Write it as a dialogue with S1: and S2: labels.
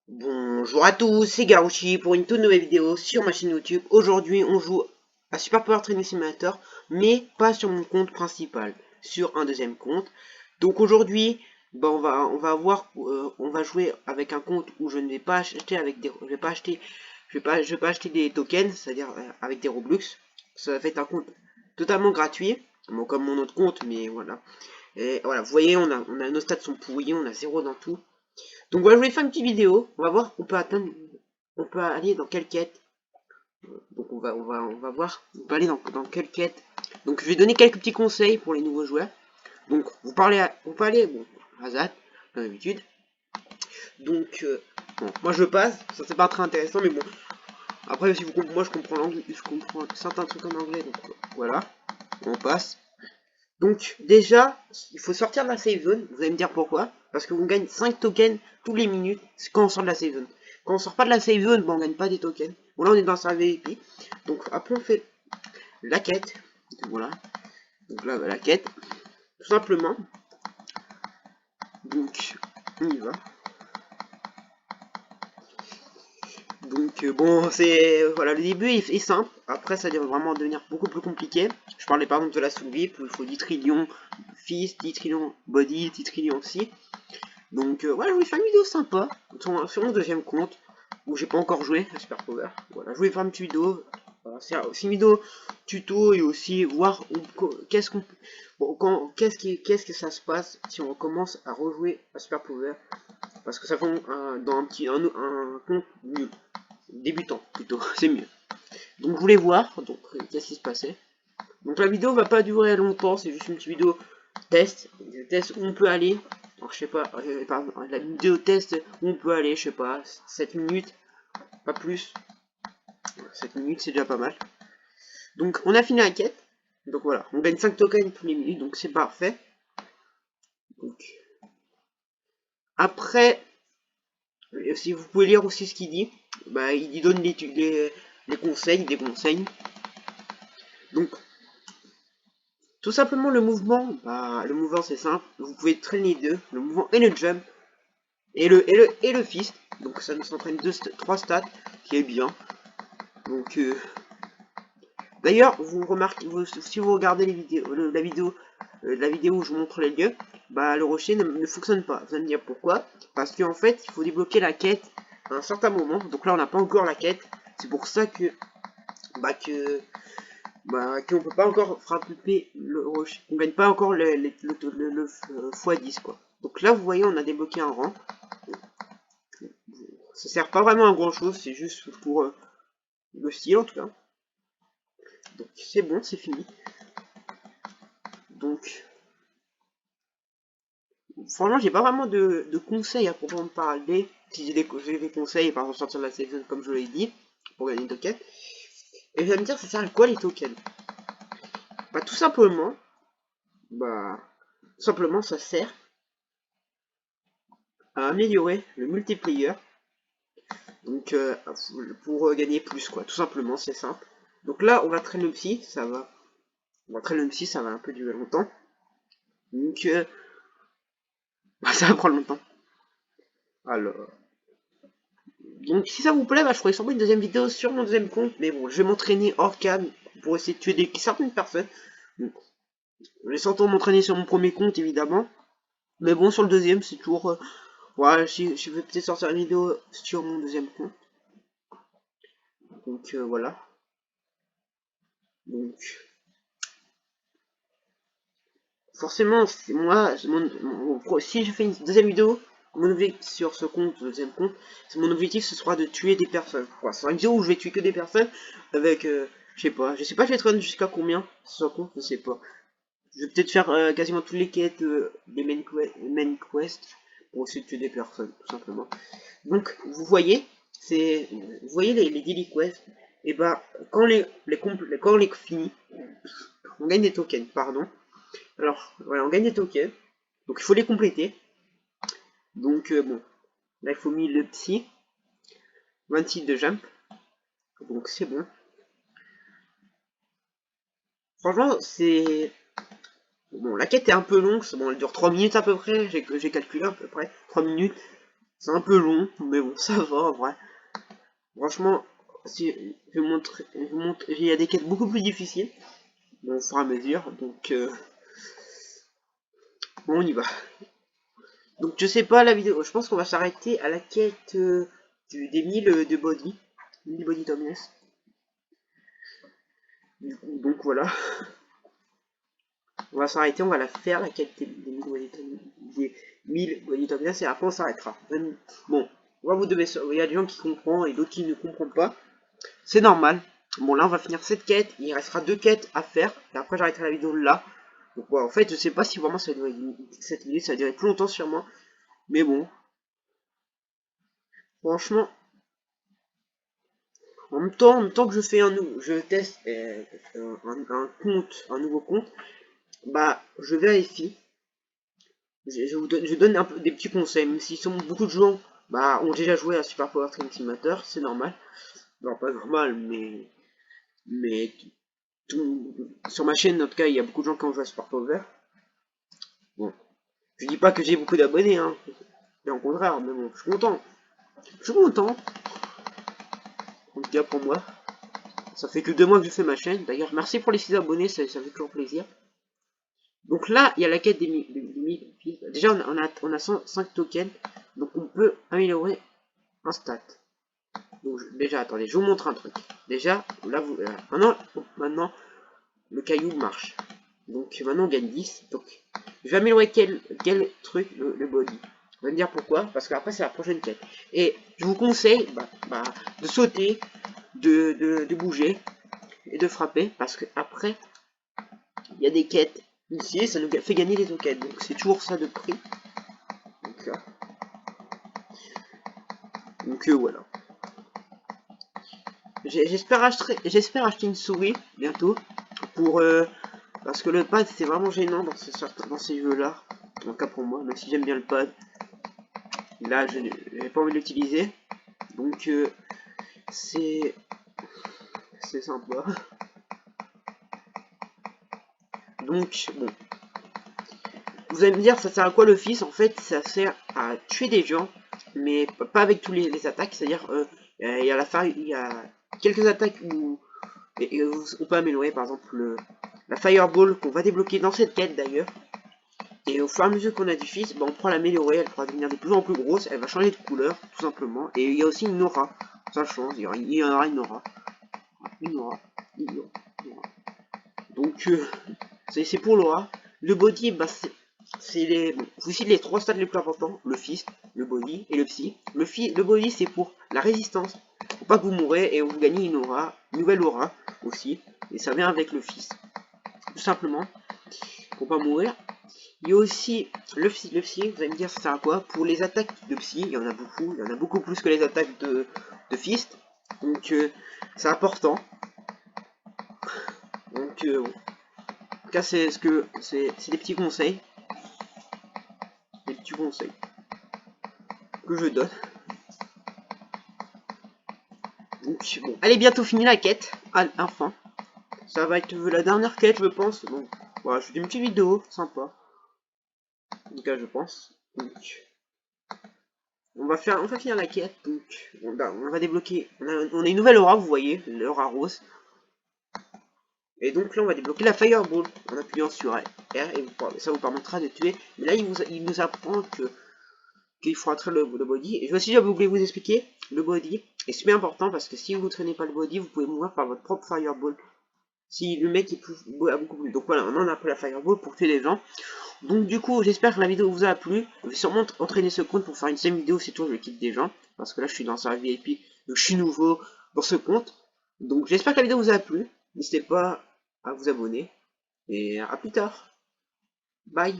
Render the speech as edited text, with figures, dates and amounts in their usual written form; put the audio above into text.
S1: Bonjour à tous, c'est Garouchi pour une toute nouvelle vidéo sur ma chaîne YouTube. Aujourd'hui, on joue à Super Power Training Simulator, mais pas sur mon compte principal, sur un deuxième compte. Donc aujourd'hui, on va jouer avec un compte où je ne vais pas acheter avec des, je vais pas acheter des tokens, c'est-à-dire avec des Robux. Ça va être un compte totalement gratuit, bon, comme mon autre compte, mais voilà. Et voilà, vous voyez, nos stats sont pourris, on a 0 dans tout. Donc voilà, je voulais faire une petite vidéo. On va voir qu'on peut atteindre, on peut aller dans quelle quête. Donc on va voir, on peut aller dans quelle quête. Donc je vais donner quelques petits conseils pour les nouveaux joueurs. Donc vous parlez, bon, Azat, comme d'habitude. Donc bon, moi je passe, ça c'est pas très intéressant, mais bon. Après si vous comprenez, moi je comprends l'anglais, je comprends certains trucs en anglais, donc voilà, on passe. Donc déjà, il faut sortir de la save zone, vous allez me dire pourquoi. Parce que on gagne 5 tokens tous les minutes quand on sort de la save zone. Quand on sort pas de la save zone, on gagne pas des tokens. Bon là on est dans un VIP. Donc après on fait la quête. Voilà. Donc là la quête. Tout simplement. Donc on y va. Donc bon c'est voilà, le début est simple. Après ça va vraiment devenir beaucoup plus compliqué. Je parlais par exemple de la sous-VIP où il faut 10 trillions fils, 10 trillions body, 10 trillions aussi. Donc voilà, je voulais faire une vidéo sympa sur mon deuxième compte où j'ai pas encore joué à Super Power. Voilà, je voulais faire une petite vidéo. Voilà, c'est une vidéo tuto et aussi voir qu'est-ce qu'on bon, qu'est-ce que ça se passe si on commence à rejouer à Super Power, parce que ça fait dans un compte mieux, débutant plutôt, c'est mieux. Donc je voulais voir donc qu'est-ce qui se passait. Donc la vidéo va pas durer longtemps, c'est juste une petite vidéo test, où on peut aller. Alors je sais pas, la vidéo test où on peut aller, je sais pas, 7 minutes, pas plus. 7 minutes c'est déjà pas mal. Donc on a fini la quête. Donc voilà, on gagne 5 tokens tous les minutes, donc c'est parfait. Donc, après, si vous pouvez lire aussi ce qu'il dit, bah il donne des conseils, Donc tout simplement le mouvement c'est simple, vous pouvez traîner deux, le mouvement et le jump. Et le fist, donc ça nous entraîne 3 stats, qui est bien. Donc d'ailleurs, vous remarquez, si vous regardez les vidéos, la vidéo où je vous montre les lieux, bah le rocher ne fonctionne pas. Vous allez me dire pourquoi? Parce qu'en fait, il faut débloquer la quête à un certain moment. Donc là, on n'a pas encore la quête. C'est pour ça que qu'on peut pas encore frapper le rocher. On gagne pas encore le x10 quoi. Donc là, vous voyez, on a débloqué un rang. Ça sert pas vraiment à grand chose, c'est juste pour le style en tout cas. Donc c'est bon, c'est fini. Donc franchement, j'ai pas vraiment de conseils à proprement parler. Si j'ai des conseils, par exemple sortir de la saison comme je l'ai dit, pour gagner des tokens. Et vous allez me dire, ça sert à quoi les tokens? Bah tout simplement, bah tout simplement ça sert à améliorer le multiplayer. Donc pour gagner plus quoi, tout simplement, c'est simple. Donc là, on va traîner le psy, ça va. On va traîner le psy, ça va un peu durer longtemps. Donc bah, ça va prendre longtemps. Alors, donc si ça vous plaît, bah, je ferai sûrement une deuxième vidéo sur mon deuxième compte, mais bon, je vais m'entraîner hors cam pour essayer de tuer certaines personnes. Donc, je vais surtout m'entraîner sur mon premier compte, évidemment. Mais bon, sur le deuxième, c'est toujours... voilà, je vais peut-être sortir une vidéo sur mon deuxième compte. Donc voilà. Donc, forcément, c'est moi, si je fais une deuxième vidéo, mon objectif sur ce compte, deuxième compte, mon objectif ce sera de tuer des personnes. Voilà, c'est une vidéo où je vais tuer que des personnes avec, je sais pas, je vais être jusqu'à combien sur ce compte, je sais pas. Je vais peut-être faire quasiment toutes les quêtes des main quests pour essayer de tuer des personnes, tout simplement. Donc, vous voyez, vous voyez les daily quests, et bah, quand on les finit, on gagne des tokens, pardon. Alors, voilà, on gagne des tokens. Donc, il faut les compléter. Donc, bon, là, il faut mettre le psy. 26 de jump. Donc, c'est bon. Franchement, c'est... Bon, la quête est un peu longue. Bon, elle dure 3 minutes à peu près. J'ai calculé à peu près. 3 minutes. C'est un peu long, mais bon, ça va en vrai. Franchement, si il y a des quêtes beaucoup plus difficiles, bon, au fur et à mesure, donc bon, on y va. Donc je sais pas la vidéo, je pense qu'on va s'arrêter à la quête des 1000 de body, 1000 body toughness. Donc voilà, on va s'arrêter, on va la faire la quête des 1000 body toughness et après on s'arrêtera. Bon, moi vous devez, il y a des gens qui comprennent et d'autres qui ne comprennent pas, c'est normal. Bon là on va finir cette quête, il restera 2 quêtes à faire et après j'arrêterai la vidéo là. Donc ouais, en fait je sais pas si vraiment ça va durer 7 minutes, ça va durer plus longtemps sûrement, mais bon, franchement. En même temps que je fais je teste un nouveau compte, bah je vérifie, je donne un peu des petits conseils, même si beaucoup de gens bah ont déjà joué à Super Power Training Simulator, c'est normal, non pas normal, mais sur ma chaîne en tout cas il y a beaucoup de gens qui ont joué à Super Power. Bon, je dis pas que j'ai beaucoup d'abonnés, hein, bien au contraire, mais bon, je suis content, en tout cas pour moi. Ça fait que 2 mois que je fais ma chaîne. D'ailleurs, merci pour les 6 abonnés, ça fait toujours plaisir. Donc là, il y a la quête des 1000 fils. Déjà, on a 105 tokens. Donc on peut améliorer un stat. Donc déjà, attendez, je vous montre un truc. Déjà, là, maintenant, le caillou marche. Donc maintenant, on gagne 10. Donc, je vais améliorer quel truc, le body. Vous allez me dire pourquoi. Parce qu'après, c'est la prochaine quête. Et je vous conseille de sauter, de bouger et de frapper. Parce que après, il y a des quêtes ici, ça nous fait gagner des tokens, donc c'est toujours ça de prix. Donc voilà. J'espère acheter une souris bientôt pour parce que le pad c'est vraiment gênant dans ces jeux là. En tout cas pour moi, même si j'aime bien le pad. Là je n'ai pas envie de l'utiliser. Donc c'est sympa. Donc bon. Vous allez me dire ça sert à quoi le fils? En fait ça sert à tuer des gens, mais pas avec tous les attaques, c'est-à-dire il y a quelques attaques où on peut améliorer, par exemple la Fireball qu'on va débloquer dans cette quête d'ailleurs. Et au fur et à mesure qu'on a du fils, bah, on pourra l'améliorer, elle pourra devenir de plus en plus grosse, elle va changer de couleur tout simplement. Et il y a aussi une aura, ça change, il y aura une aura. Une aura, une aura, une aura. Donc c'est pour l'aura. Le body, bah c'est les 3 stats les plus importants, le fist, le body et le psy. Le body c'est pour la résistance, pour pas que vous mourrez et vous gagnez une aura, une nouvelle aura aussi, et ça vient avec le fist, tout simplement, pour pas mourir. Il y a aussi le psy, vous allez me dire ça sert à quoi? Pour les attaques de psy, il y en a beaucoup plus que les attaques de fist, donc c'est important. Donc bon. En tout cas c'est des petits conseils. Que je donne. Donc bon, elle est bientôt finie la quête, enfin. Ça va être la dernière quête je pense. Donc voilà, je fais une petite vidéo sympa. En tout cas je pense. Donc on va finir la quête. Donc on va débloquer. On a une nouvelle aura, vous voyez, l'aura rose. Et donc là on va débloquer la Fireball en appuyant sur R et ça vous permettra de tuer. Mais là il nous apprend qu'il faut entrer le body. Et je vais aussi vous expliquer, le body est super important parce que si vous ne traînez pas le body, vous pouvez mourir par votre propre Fireball. Si le mec a beaucoup plus. Donc voilà, on a pris la Fireball pour tuer les gens. Donc du coup, j'espère que la vidéo vous a plu. Je vais sûrement entraîner ce compte pour faire une deuxième vidéo si tout je quitte des gens. Parce que là je suis dans un VIP, donc je suis nouveau dans ce compte. Donc j'espère que la vidéo vous a plu. N'hésitez pas à vous abonner. Et à plus tard. Bye.